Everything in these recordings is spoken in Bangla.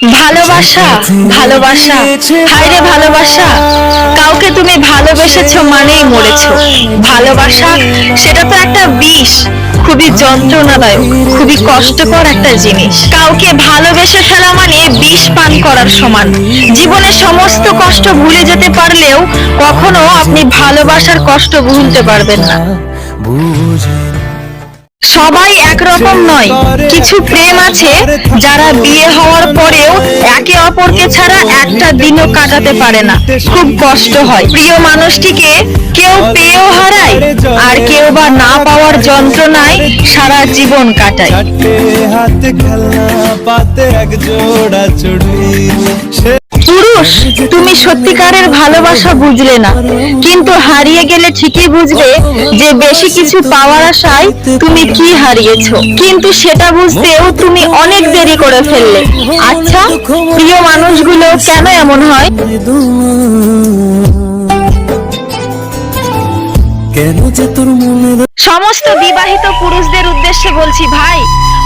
ভালোবাসা ভালোবাসা হায়রে ভালোবাসা, কাউকে তুমি ভালোবেসেছো মানেই মরেছো। ভালোবাসা সেটা তো একটা বিষ, খুবই যন্ত্রণাদায়ক, খুবই কষ্টকর একটা জিনিস। কাউকে ভালোবেসে ফেলা মানে বিষ পান করার সমান। জীবনে সমস্ত কষ্ট ভুলে যেতে পারলেও কখনো আপনি ভালোবাসার কষ্ট ভুলতে পারবেন না। সবাই একরকম নয়, কিছু প্রেম আছে যারা বিয়ে হওয়ার পরেও একে অপরকে ছাড়া একটা দিনও কাটাতে পারে না, খুব কষ্ট হয়। প্রিয় মানুষটিকে কেউ পেয়েও হারায়, আর কেউ বা না পাওয়ার যন্ত্রণায় সারা জীবন কাটায়। পুরুষ, তুমি সত্যিকারের ভালোবাসা বুঝলে না, কিন্তু হারিয়ে গেলে ঠিকই বুঝবে যে বেশি কিছু পাওয়ার আশায় তুমি কি হারিয়েছো, কিন্তু সেটা বুঝতেও তুমি অনেক দেরি করে ফেললে। আচ্ছা, প্রিয় মানুষগুলো কেন এমন হয়? সমস্ত বিবাহিত পুরুষদের উদ্দেশ্যে বলছি, ভাই,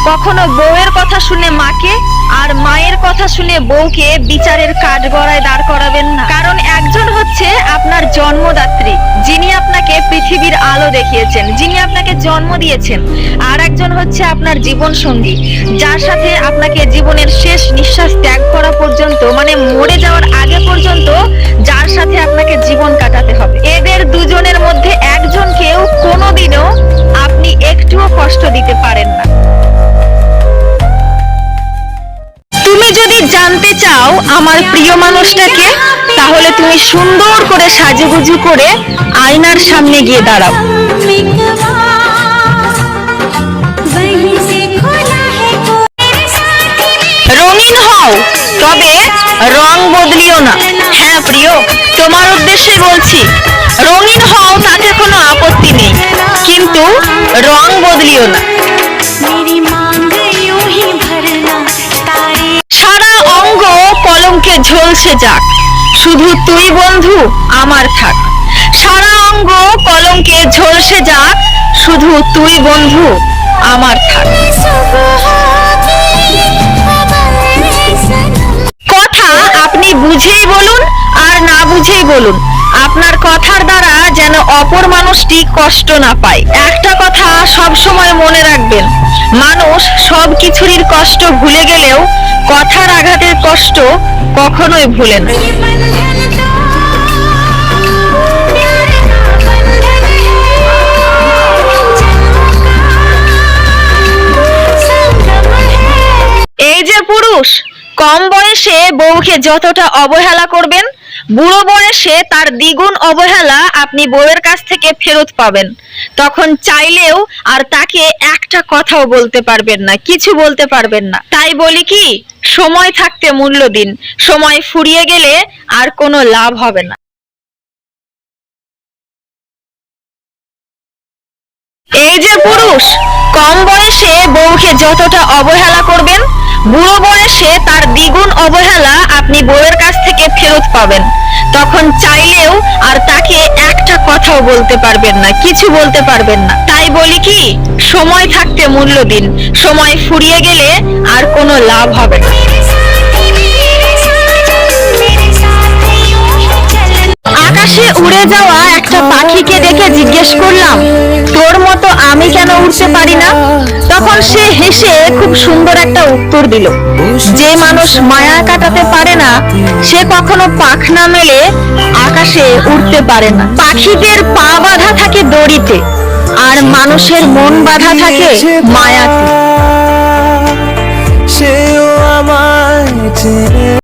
কখনো বউয়ের কথা শুনে মাকে আর মায়ের কথা শুনে বউকে বিচারের কাঠগড়ায় দাঁড় করাবেন না। কারণ একজন হচ্ছে আপনার জন্মদাত্রী, যিনি আপনাকে পৃথিবীর আলো দেখিয়েছেন, যিনি আপনাকে জন্ম দিয়েছেন, আর একজন হচ্ছে আপনার জীবন সঙ্গী, যার সাথে আপনাকে জীবনের শেষ নিঃশ্বাস ত্যাগ করা পর্যন্ত, মানে মরে যাওয়ার আগে পর্যন্ত যার সাথে আপনাকে জীবন কাটাতে হবে। এদের দুজনের মধ্যে একজনকেও কোনোদিনও আপনি একটুও কষ্ট দিতে পারেন না। তুমি যদি জানতে চাও আমার প্রিয় মানুষটাকে, তাহলে তুমি সুন্দর করে সাজুগুজু করে আয়নার সামনে গিয়ে দাঁড়াও। রঙিন হও, তবে রং বদলিও না। হ্যাঁ প্রিয়, তোমার উদ্দেশ্যে বলছি, রঙিন হও, তাতে কোনো আপত্তি নেই, কিন্তু রং বদলিও না। সারা অঙ্গ কলঙ্কে ঝলসে যাক, শুধু তুই বন্ধু আমার থাক। সারা অঙ্গ কলঙ্কে ঝলসে যাক, শুধু তুই বন্ধু আমার থাক। কথা আপনি বুঝেই বলুন আর না বুঝেই বলুন, আপনার কথার দ্বারা যেন অপর মানুষটি কষ্ট না পায়। একটা কথা সব সময় মনে রাখবেন, মানুষ সব কিছুরই কষ্ট ভুলে গেলেও কথার আঘাতের কষ্ট কখনোই ভুলে না। এই যে পুরুষ, কম বয়সে বউকে যতটা অবহেলা করবেন, বুড়ো বয়সে তার দ্বিগুণ অবহেলা আপনি বউয়ের কাছ থেকে ফেরত পাবেন। তখন চাইলেও আর তাকে একটা কথাও বলতে পারবেন না, কিছু বলতে পারবেন না। তাই বলি কি, সময় থাকতে মূল্য দিন, সময় ফুরিয়ে গেলে আর কোনো লাভ হবে না। এই যে পুরুষ, কম বয়সে বউকে যতটা অবহেলা করবেন, বুড়ো বয়সে তার দ্বিগুণ অবহেলা আপনি বউয়ের কাছ থেকে ফেরত পাবেন। তখন চাইলেও আর তাকে একটা কথাও বলতে পারবেন না, কিছু বলতে পারবেন না। তাই বলি কি, সময় থাকতে মূল্য দিন, সময় ফুরিয়ে গেলে আর কোনো লাভ হবে না। আকাশে উড়ে যাওয়া একটা পাখিকে দেখে জিজ্ঞেস করলাম, তোর মতো আমি কেন উড়তে পারি না? তখন সে হেসে খুব সুন্দর একটা উত্তর দিল, যে মানুষ মায়া কাটাতে পারে না, সে কখনো পাখনা মেলে আকাশে উড়তে পারে না। পাখিদের পা বাঁধা থাকে দড়িতে, আর মানুষের মন বাঁধা থাকে মায়াতে। সেও আমায়